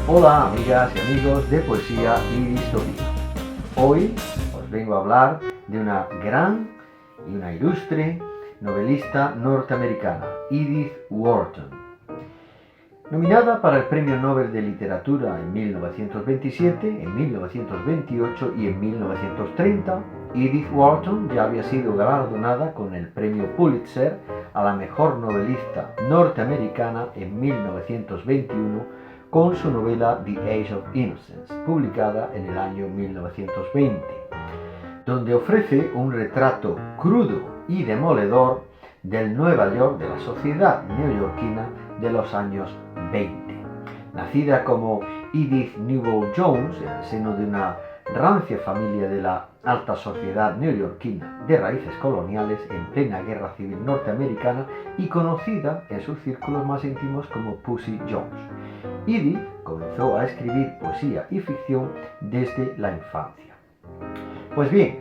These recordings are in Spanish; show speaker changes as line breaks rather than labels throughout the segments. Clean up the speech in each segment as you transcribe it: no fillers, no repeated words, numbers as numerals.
Hola amigas y amigos de Poesía y Distopía. Hoy os vengo a hablar de una gran y una ilustre novelista norteamericana, Edith Wharton. Nominada para el Premio Nobel de Literatura en 1927, en 1928 y en 1930, Edith Wharton ya había sido galardonada con el Premio Pulitzer a la mejor novelista norteamericana en 1921 con su novela The Age of Innocence, publicada en el año 1920, donde ofrece un retrato crudo y demoledor del Nueva York de la sociedad neoyorquina de los años 20. Nacida como Edith Newell Jones en el seno de una rancia familia de la alta sociedad neoyorquina de raíces coloniales en plena guerra civil norteamericana y conocida en sus círculos más íntimos como Pussy Jones, Edith comenzó a escribir poesía y ficción desde la infancia. Pues bien,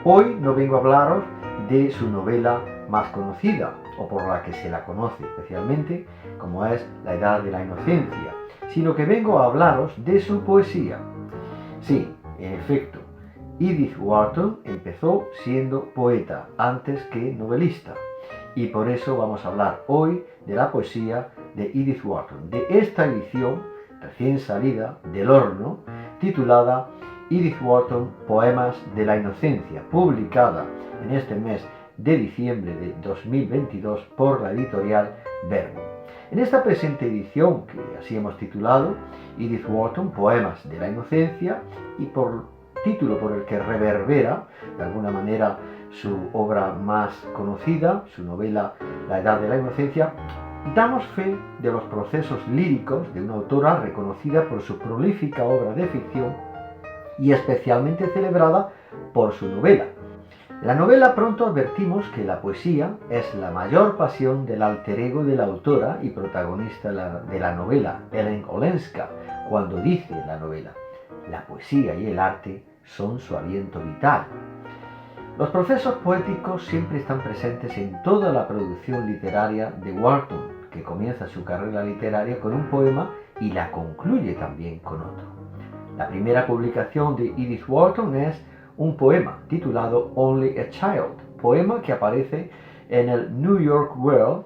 hoy no vengo a hablaros de su novela más conocida, o por la que se la conoce especialmente, como es La Edad de la Inocencia, sino que vengo a hablaros de su poesía. Sí, en efecto, Edith Wharton empezó siendo poeta antes que novelista, y por eso vamos a hablar hoy de la poesía de Edith Wharton, de esta edición recién salida del horno, titulada Edith Wharton, Poemas de la Inocencia, publicada en este mes de diciembre de 2022 por la editorial Verbo. En esta presente edición, que así hemos titulado, Edith Wharton, Poemas de la Inocencia, y por título por el que reverbera de alguna manera su obra más conocida, su novela La Edad de la Inocencia, damos fe de los procesos líricos de una autora reconocida por su prolífica obra de ficción y especialmente celebrada por su novela. En la novela pronto advertimos que la poesía es la mayor pasión del alter ego de la autora y protagonista de la novela, Ellen Olenska, cuando dice en la novela: la poesía y el arte son su aliento vital. Los procesos poéticos siempre están presentes en toda la producción literaria de Wharton, que comienza su carrera literaria con un poema y la concluye también con otro. La primera publicación de Edith Wharton es un poema titulado Only a Child, poema que aparece en el New York World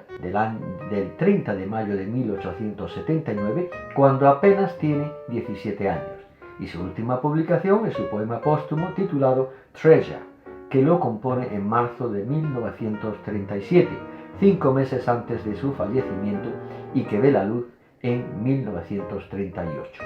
del 30 de mayo de 1879, cuando apenas tiene 17 años. Y su última publicación es su poema póstumo titulado Treasure, que lo compone en marzo de 1937, 5 meses antes de su fallecimiento, y que ve la luz en 1938.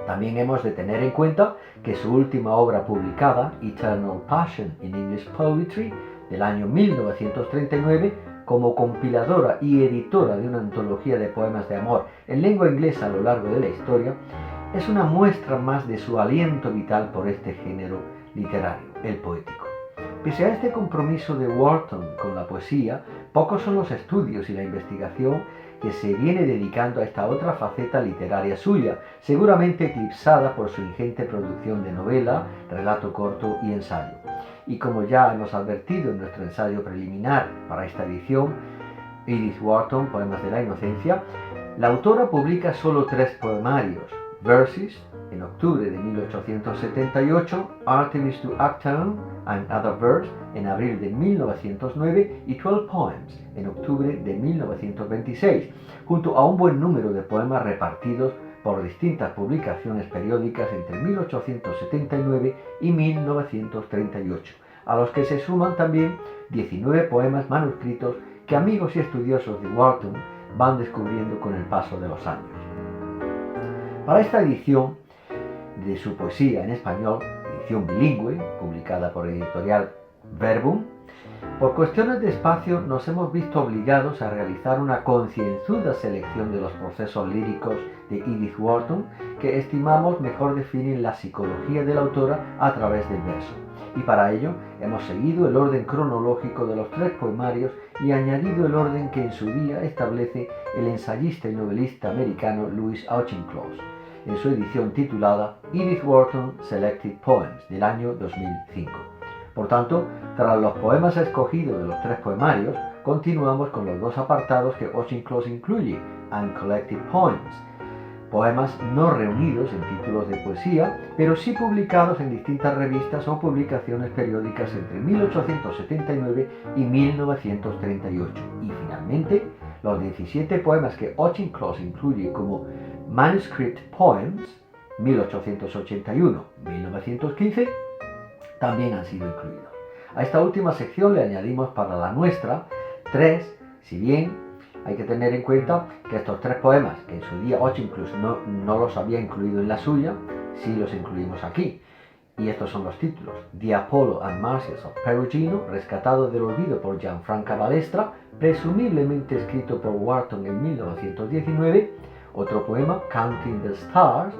También hemos de tener en cuenta que su última obra publicada, Eternal Passion in English Poetry, del año 1939, como compiladora y editora de una antología de poemas de amor en lengua inglesa a lo largo de la historia, es una muestra más de su aliento vital por este género literario, el poético. Pese a este compromiso de Wharton con la poesía, pocos son los estudios y la investigación que se viene dedicando a esta otra faceta literaria suya, seguramente eclipsada por su ingente producción de novela, relato corto y ensayo. Y como ya hemos advertido en nuestro ensayo preliminar para esta edición, Edith Wharton, Poemas de la Inocencia, la autora publica solo 3 poemarios: Verses, en octubre de 1878, Artemis to Uptown and Other Verse, en abril de 1909, y 12 Poems, en octubre de 1926, junto a un buen número de poemas repartidos por distintas publicaciones periódicas entre 1879 y 1938, a los que se suman también 19 poemas manuscritos que amigos y estudiosos de Wharton van descubriendo con el paso de los años. Para esta edición de su poesía en español, edición bilingüe, publicada por editorial Verbum, por cuestiones de espacio nos hemos visto obligados a realizar una concienzuda selección de los procesos líricos de Edith Wharton que estimamos mejor definen la psicología de la autora a través del verso. Y para ello hemos seguido el orden cronológico de los 3 poemarios y añadido el orden que en su día establece el ensayista y novelista americano Louis Auchincloss, en su edición titulada Edith Wharton Selected Poems del año 2005. Por tanto, tras los poemas escogidos de los 3 poemarios, continuamos con los 2 apartados que Auchincloss incluye, and Collected Poems, poemas no reunidos en títulos de poesía, pero sí publicados en distintas revistas o publicaciones periódicas entre 1879 y 1938. Y finalmente, los 17 poemas que Auchincloss incluye como Manuscript Poems, 1881-1915, también han sido incluidos. A esta última sección le añadimos para la nuestra 3, si bien hay que tener en cuenta que estos 3 poemas, que en su día Auchincloss no los había incluido en la suya, sí los incluimos aquí. Y estos son los títulos: The Apollo and Marsyas of Perugino, rescatado del olvido por Gianfranco Balestra, presumiblemente escrito por Warton en 1919. Otro poema, Counting the Stars,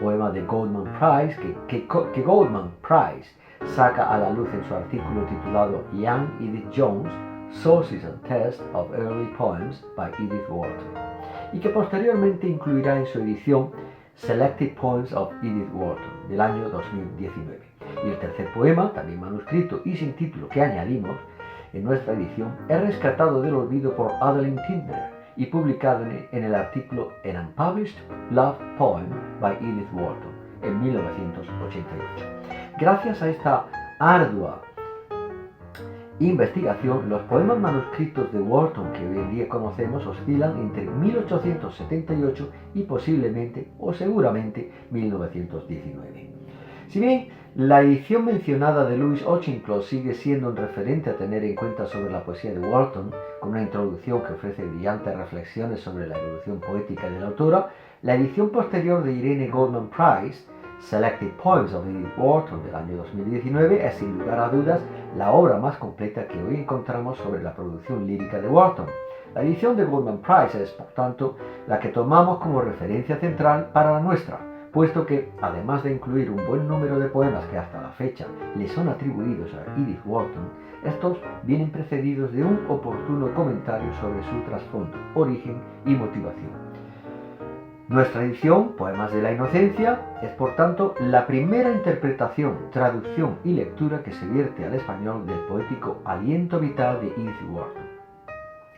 poema de Goldman Price, que Goldman Price saca a la luz en su artículo titulado Young Edith Jones, Sources and Tests of Early Poems by Edith Wharton, y que posteriormente incluirá en su edición Selected Poems of Edith Wharton del año 2019. Y el tercer poema, también manuscrito y sin título, que añadimos en nuestra edición, es rescatado del olvido por Adeline Tintner y publicado en el artículo An Unpublished Love Poem by Edith Wharton en 1988. Gracias a esta ardua investigación, los poemas manuscritos de Wharton que hoy en día conocemos oscilan entre 1878 y posiblemente o seguramente 1919. Si bien la edición mencionada de Louis Auchincloss sigue siendo un referente a tener en cuenta sobre la poesía de Wharton, con una introducción que ofrece brillantes reflexiones sobre la evolución poética de la autora, la edición posterior de Irene Goldman Price, Selected Poems of Edith Wharton del año 2019, es sin lugar a dudas la obra más completa que hoy encontramos sobre la producción lírica de Wharton. La edición de Goldman Price es, por tanto, la que tomamos como referencia central para la nuestra, puesto que, además de incluir un buen número de poemas que hasta la fecha le son atribuidos a Edith Wharton, estos vienen precedidos de un oportuno comentario sobre su trasfondo, origen y motivación. Nuestra edición, Poemas de la Inocencia, es por tanto la primera interpretación, traducción y lectura que se vierte al español del poético aliento vital de Edith Wharton,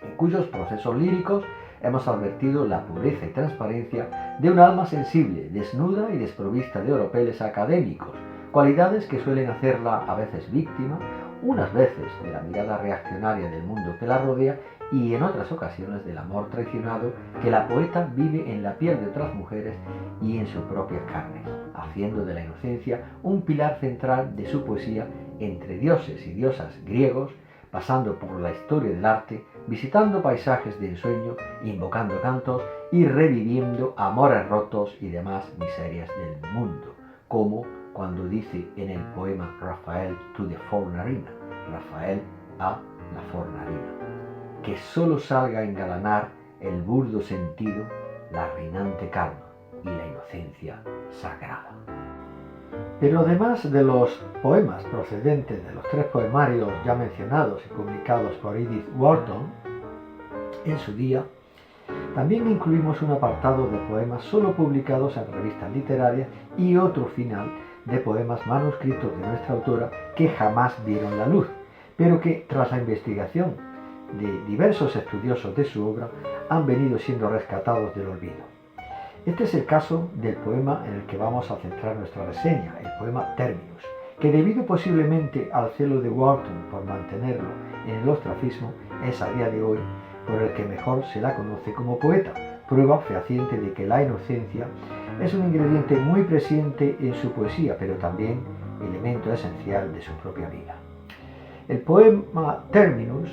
en cuyos procesos líricos hemos advertido la pureza y transparencia de un alma sensible, desnuda y desprovista de oropeles académicos, cualidades que suelen hacerla a veces víctima, unas veces de la mirada reaccionaria del mundo que la rodea y en otras ocasiones del amor traicionado que la poeta vive en la piel de otras mujeres y en su propia carne, haciendo de la inocencia un pilar central de su poesía entre dioses y diosas griegos, pasando por la historia del arte, visitando paisajes de ensueño, invocando cantos y reviviendo amores rotos y demás miserias del mundo, como cuando dice en el poema Rafael to the Fornarina, Rafael a la Fornarina, que solo salga a engalanar el burdo sentido, la reinante calma y la inocencia sagrada. Pero además de los poemas procedentes de los 3 poemarios ya mencionados y publicados por Edith Wharton en su día, también incluimos un apartado de poemas solo publicados en revistas literarias y otro final de poemas manuscritos de nuestra autora que jamás vieron la luz, pero que tras la investigación de diversos estudiosos de su obra han venido siendo rescatados del olvido. Este es el caso del poema en el que vamos a centrar nuestra reseña, el poema Terminus, que debido posiblemente al celo de Wharton por mantenerlo en el ostracismo, es a día de hoy por el que mejor se la conoce como poeta, prueba fehaciente de que la inocencia es un ingrediente muy presente en su poesía, pero también elemento esencial de su propia vida. El poema Terminus,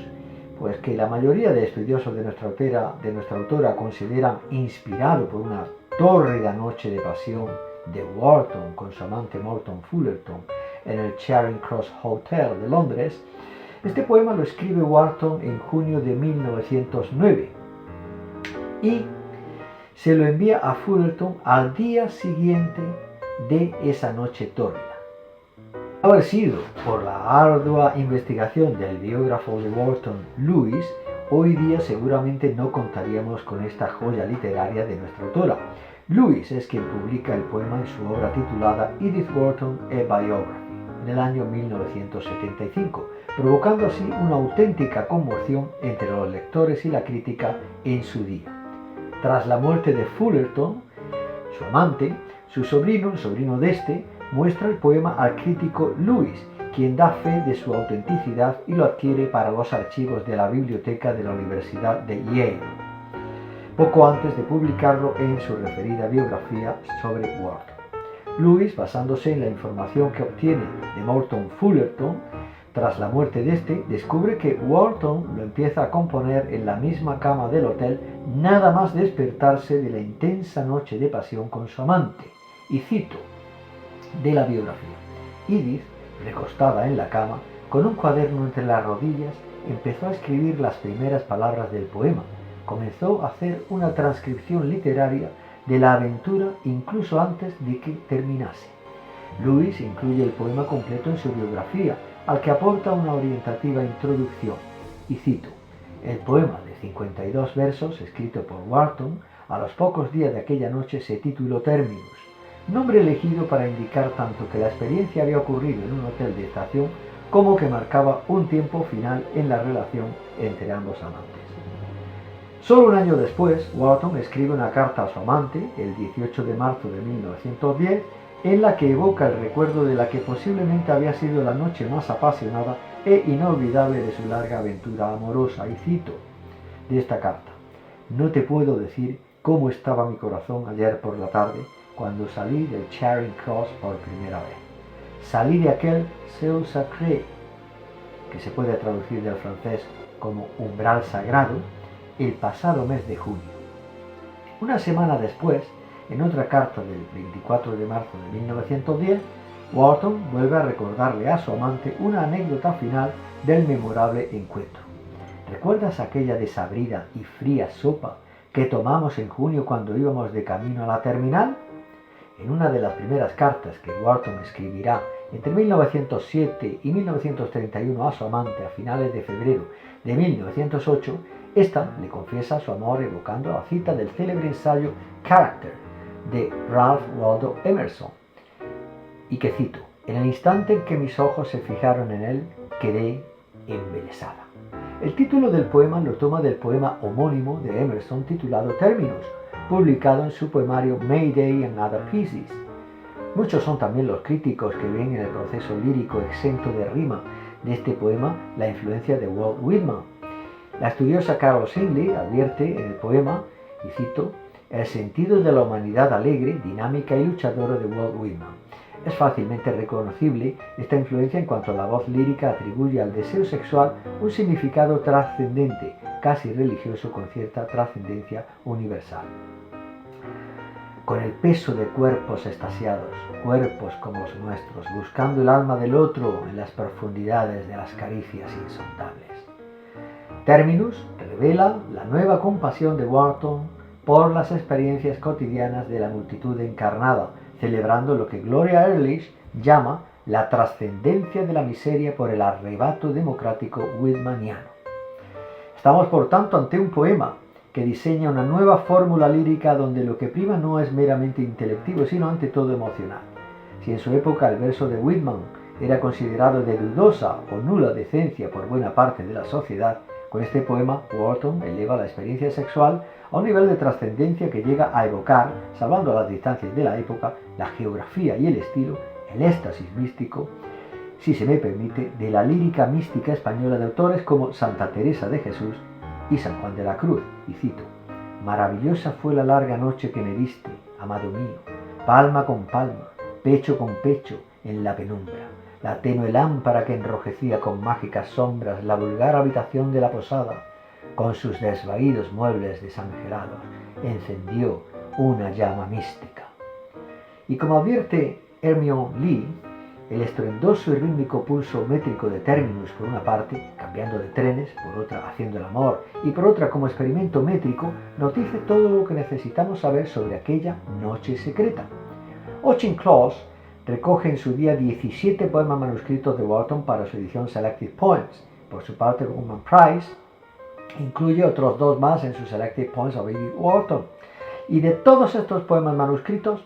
pues que la mayoría de estudiosos de nuestra autora consideran inspirado por una tórrida noche de pasión de Wharton con su amante Morton Fullerton en el Charing Cross Hotel de Londres, este poema lo escribe Wharton en junio de 1909 y se lo envía a Fullerton al día siguiente de esa noche tórrida. De haber sido por la ardua investigación del biógrafo de Wharton, Lewis, hoy día seguramente no contaríamos con esta joya literaria de nuestra autora. Lewis es quien publica el poema en su obra titulada Edith Wharton, A Biography, en el año 1975, provocando así una auténtica conmoción entre los lectores y la crítica en su día. Tras la muerte de Fullerton, Su amante, su sobrino, el sobrino de este, muestra el poema al crítico Lewis, quien da fe de su autenticidad y lo adquiere para los archivos de la biblioteca de la Universidad de Yale, poco antes de publicarlo en su referida biografía sobre Warton. Lewis, basándose en la información que obtiene de Morton Fullerton, tras la muerte de este, descubre que Warton lo empieza a componer en la misma cama del hotel nada más despertarse de la intensa noche de pasión con su amante. Y cito de la biografía: Edith, recostada en la cama, con un cuaderno entre las rodillas, empezó a escribir las primeras palabras del poema. Comenzó a hacer una transcripción literaria de la aventura incluso antes de que terminase. Lewis incluye el poema completo en su biografía, al que aporta una orientativa introducción. Y cito: el poema de 52 versos, escrito por Warton, a los pocos días de aquella noche se tituló Terminus, nombre elegido para indicar tanto que la experiencia había ocurrido en un hotel de estación como que marcaba un tiempo final en la relación entre ambos amantes. Solo un año después, Warton escribe una carta a su amante, el 18 de marzo de 1910, en la que evoca el recuerdo de la que posiblemente había sido la noche más apasionada e inolvidable de su larga aventura amorosa. Y cito de esta carta: no te puedo decir cómo estaba mi corazón ayer por la tarde cuando salí del Charing Cross por primera vez. Salí de aquel Seu Sacré, que se puede traducir del francés como umbral sagrado, el pasado mes de junio. Una semana después, en otra carta del 24 de marzo de 1910, Warton vuelve a recordarle a su amante una anécdota final del memorable encuentro. ¿Recuerdas aquella desabrida y fría sopa que tomamos en junio cuando íbamos de camino a la terminal? En una de las primeras cartas que Warton escribirá entre 1907 y 1931 a su amante a finales de febrero de 1908, esta le confiesa su amor evocando la cita del célebre ensayo Character de Ralph Waldo Emerson, y que cito: en el instante en que mis ojos se fijaron en él, quedé embelesada. El título del poema lo toma del poema homónimo de Emerson titulado Terminus, publicado en su poemario Mayday and Other Pieces. Muchos son también los críticos que ven en el proceso lírico exento de rima de este poema la influencia de Walt Whitman. La estudiosa Carol Singly advierte en el poema, y cito: el sentido de la humanidad alegre, dinámica y luchadora de Walt Whitman. Es fácilmente reconocible esta influencia en cuanto la voz lírica atribuye al deseo sexual un significado trascendente, casi religioso, con cierta trascendencia universal. Con el peso de cuerpos extasiados, cuerpos como los nuestros, buscando el alma del otro en las profundidades de las caricias insondables. Terminus revela la nueva compasión de Warton por las experiencias cotidianas de la multitud encarnada, celebrando lo que Gloria Ehrlich llama la trascendencia de la miseria por el arrebato democrático whitmaniano. Estamos, por tanto, ante un poema que diseña una nueva fórmula lírica donde lo que prima no es meramente intelectivo, sino ante todo emocional. Si en su época el verso de Whitman era considerado de dudosa o nula decencia por buena parte de la sociedad, con este poema Warton eleva la experiencia sexual a un nivel de trascendencia que llega a evocar, salvando las distancias de la época, la geografía y el estilo, el éxtasis místico, si se me permite, de la lírica mística española de autores como Santa Teresa de Jesús y San Juan de la Cruz. Y cito: maravillosa fue la larga noche que me diste, amado mío, palma con palma, pecho con pecho, en la penumbra. La tenue lámpara que enrojecía con mágicas sombras la vulgar habitación de la posada, con sus desvaídos muebles desangelados, encendió una llama mística. Y como advierte Hermione Lee, el estruendoso y rítmico pulso métrico de Terminus por una parte, cambiando de trenes, por otra haciendo el amor, y por otra como experimento métrico, nos dice todo lo que necesitamos saber sobre aquella noche secreta. Auchincloss recoge en su día 17 poemas manuscritos de Warton para su edición Selected Poems. Por su parte, Woodman Price incluye otros 2 más en su Selected Poems of Edith Wharton. Y de todos estos poemas manuscritos,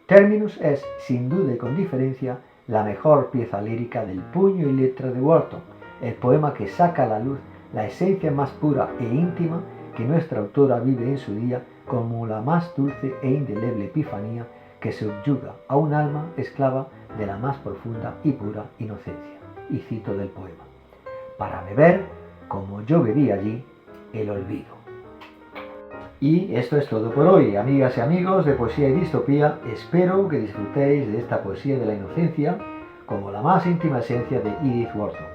Terminus es, sin duda y con diferencia, la mejor pieza lírica del puño y letra de Warton, el poema que saca a la luz la esencia más pura e íntima que nuestra autora vive en su día, como la más dulce e indeleble epifanía que subyuga a un alma esclava de la más profunda y pura inocencia. Y cito del poema: para beber, como yo bebí allí, el olvido. Y esto es todo por hoy, amigas y amigos de Poesía y Distopía. Espero que disfrutéis de esta poesía de la inocencia como la más íntima esencia de Edith Wharton.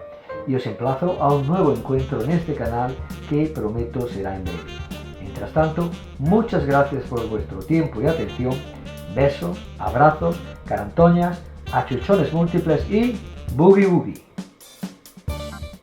Y os emplazo a un nuevo encuentro en este canal que prometo será en breve. Mientras tanto, muchas gracias por vuestro tiempo y atención. Besos, abrazos, carantoñas, achuchones múltiples y boogie boogie.